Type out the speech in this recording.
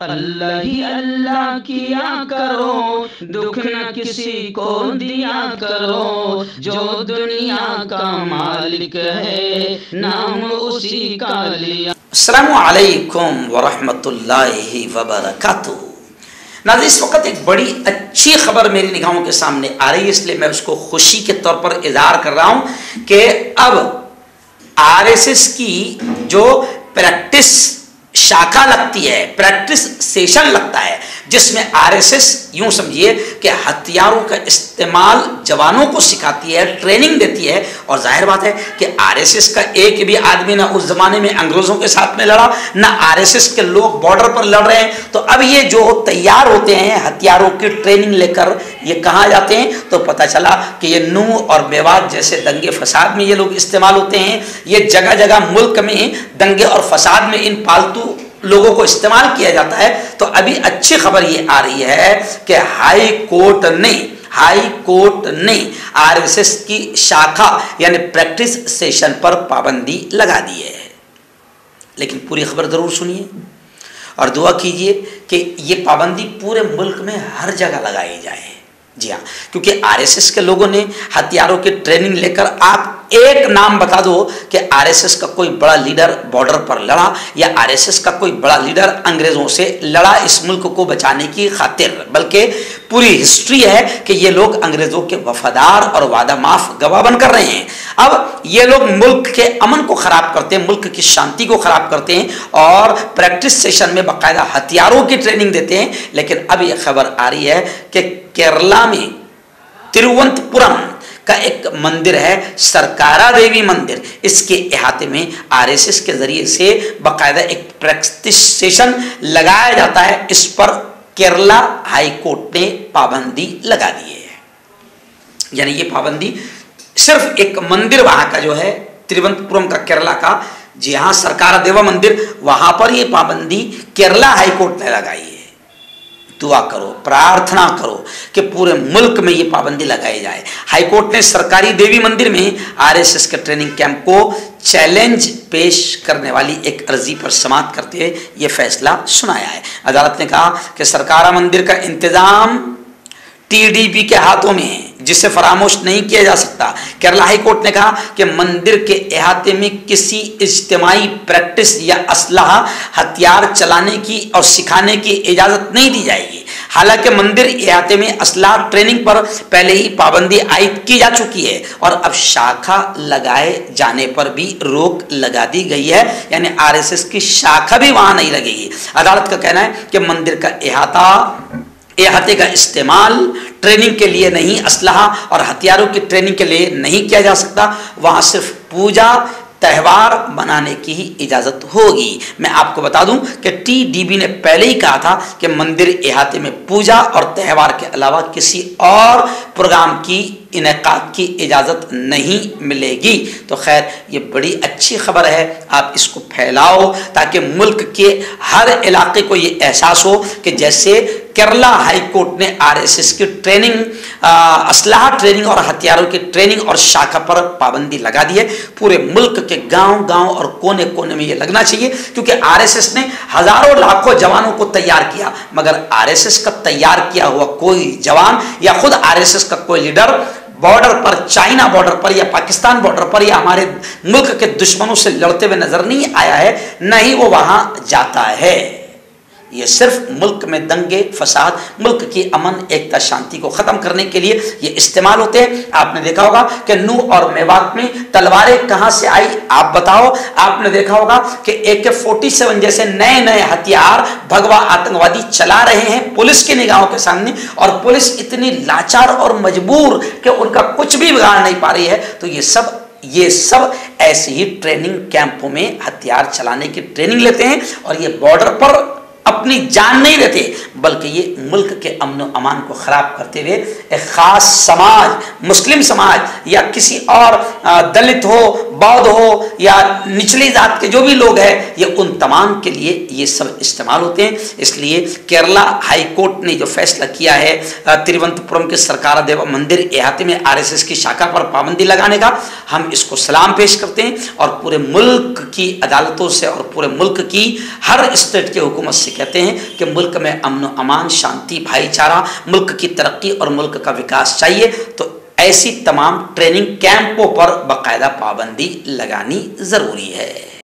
अल्लाह ही अल्लाह किया करो, दुख न किसी को दिया करो, जो दुनिया का मालिक है नाम उसी का लिया। अस्सलामु अलैकुम वरहमतुल्लाहि वबरकातुहू। नाज़रीन, इस वक्त एक बड़ी अच्छी खबर मेरी निगाहों के सामने आ रही है, इसलिए मैं उसको खुशी के तौर पर इज़हार कर रहा हूँ कि अब आरएसएस की जो प्रैक्टिस शाखा लगती है, प्रैक्टिस सेशन लगता है, जिसमें आरएसएस यूं समझिए कि हथियारों का इस्तेमाल जवानों को सिखाती है, ट्रेनिंग देती है। और जाहिर बात है कि आरएसएस का एक भी आदमी ना उस जमाने में अंग्रेजों के साथ में लड़ा, ना आरएसएस के लोग बॉर्डर पर लड़ रहे हैं। तो अब ये जो तैयार होते हैं हथियारों की ट्रेनिंग लेकर, ये कहाँ जाते हैं? तो पता चला कि ये नूह और मेवात जैसे दंगे फसाद में ये लोग इस्तेमाल होते हैं। ये जगह जगह मुल्क में दंगे और फसाद में इन पालतू लोगों को इस्तेमाल किया जाता है। तो अभी अच्छी खबर ये आ रही है कि हाई कोर्ट ने आरएसएस की शाखा यानी प्रैक्टिस सेशन पर पाबंदी लगा दी है। लेकिन पूरी खबर जरूर सुनिए और दुआ कीजिए कि ये पाबंदी पूरे मुल्क में हर जगह लगाई जाए। जी हाँ, क्योंकि आरएसएस के लोगों ने हथियारों की ट्रेनिंग लेकर, आप एक नाम बता दो कि आरएसएस का कोई बड़ा लीडर बॉर्डर पर लड़ा या आरएसएस का कोई बड़ा लीडर अंग्रेजों से लड़ा इस मुल्क को बचाने की खातिर, बल्कि पूरी हिस्ट्री है कि ये लोग अंग्रेजों के वफादार और वादा माफ गवाह बनकर रहे हैं। अब ये लोग मुल्क के अमन को खराब करते हैं, मुल्क की शांति को खराब करते हैं और प्रैक्टिस सेशन में बाकायदा हथियारों की ट्रेनिंग देते हैं। लेकिन अब यह खबर आ रही है कि केरला में तिरुवनंतपुरम का एक मंदिर है, सरकारा देवी मंदिर, इसके इहाते में आरएसएस के जरिए से बाकायदा एक प्रैक्टिस सेशन लगाया जाता है। इस पर केरला हाई कोर्ट ने पाबंदी लगा दी है। यानी ये पाबंदी सिर्फ एक मंदिर वहां का जो है तिरुवनंतपुरम का, केरला का, जहां सरकारा देवा मंदिर, वहां पर ये पाबंदी केरला हाई कोर्ट ने लगाई है। दुआ करो, प्रार्थना करो कि पूरे मुल्क में ये पाबंदी लगाई जाए। हाईकोर्ट ने सरकारी देवी मंदिर में आरएसएस के ट्रेनिंग कैंप को चैलेंज पेश करने वाली एक अर्जी पर समाअत करते हुए ये फैसला सुनाया है। अदालत ने कहा कि सरकारा मंदिर का इंतजाम टीडीपी के हाथों में है, जिसे फरामोश नहीं किया जा सकता। केरला हाई कोर्ट ने कहा कि मंदिर के इहाते में किसी इज्तिमाई प्रैक्टिस या असलहा हथियार चलाने की और सिखाने की इजाजत नहीं दी जाएगी। हालांकि मंदिर इहाते में असलहा ट्रेनिंग पर पहले ही पाबंदी आयद की जा चुकी है और अब शाखा लगाए जाने पर भी रोक लगा दी गई है, यानी आरएसएस की शाखा भी वहां नहीं लगेगी। अदालत का कहना है कि मंदिर का इहाते का इस्तेमाल ट्रेनिंग के लिए नहीं, असलहा और हथियारों की ट्रेनिंग के लिए नहीं किया जा सकता। वहां सिर्फ पूजा त्यौहार मनाने की ही इजाज़त होगी। मैं आपको बता दूं कि टीडीबी ने पहले ही कहा था कि मंदिर इहाते में पूजा और त्यौहार के अलावा किसी और प्रोग्राम की इनेकाद की इजाज़त नहीं मिलेगी। तो खैर, ये बड़ी अच्छी खबर है, आप इसको फैलाओ ताकि मुल्क के हर इलाके को ये एहसास हो कि जैसे केरला हाई कोर्ट ने आरएसएस की ट्रेनिंग, असलहा ट्रेनिंग और हथियारों की ट्रेनिंग और शाखा पर पाबंदी लगा दी है, पूरे मुल्क के गांव-गांव और कोने-कोने में ये लगना चाहिए। क्योंकि आरएसएस ने हजारों लाखों जवानों को तैयार किया, मगर आरएसएस का तैयार किया हुआ कोई जवान या खुद आरएसएस का कोई लीडर बॉर्डर पर, चाइना बॉर्डर पर या पाकिस्तान बॉर्डर पर या हमारे मुल्क के दुश्मनों से लड़ते हुए नजर नहीं आया है, न ही वो वहां जाता है। ये सिर्फ मुल्क में दंगे फसाद, मुल्क की अमन एकता शांति को खत्म करने के लिए ये इस्तेमाल होते हैं। आपने देखा होगा कि नूह और मेवात में तलवारें कहां से आई, आप बताओ। आपने देखा होगा कि AK-47 जैसे नए नए हथियार भगवा आतंकवादी चला रहे हैं पुलिस की निगाहों के सामने, और पुलिस इतनी लाचार और मजबूर कि उनका कुछ भी बिगाड़ नहीं पा रही है। तो ये सब ऐसे ही ट्रेनिंग कैंपों में हथियार चलाने की ट्रेनिंग लेते हैं और ये बॉर्डर पर अपनी जान नहीं देते, बल्कि ये मुल्क के अमन अमान को खराब करते हुए एक खास समाज, मुस्लिम समाज या किसी और दलित हो, बौद्ध हो या निचली जात के जो भी लोग हैं, ये उन तमाम के लिए ये सब इस्तेमाल होते हैं। इसलिए केरला हाई कोर्ट ने जो फैसला किया है तिरुवनंतपुरम के सरकारा देवा मंदिर इहाते में आरएसएस की शाखा पर पाबंदी लगाने का, हम इसको सलाम पेश करते हैं और पूरे मुल्क की अदालतों से और पूरे मुल्क की हर स्टेट की हुकूमत से कहते हैं कि मुल्क में अमन अमान, शांति, भाईचारा, मुल्क की तरक्की और मुल्क का विकास चाहिए, तो ऐसी तमाम ट्रेनिंग कैंपों पर बाकायदा पाबंदी लगानी ज़रूरी है।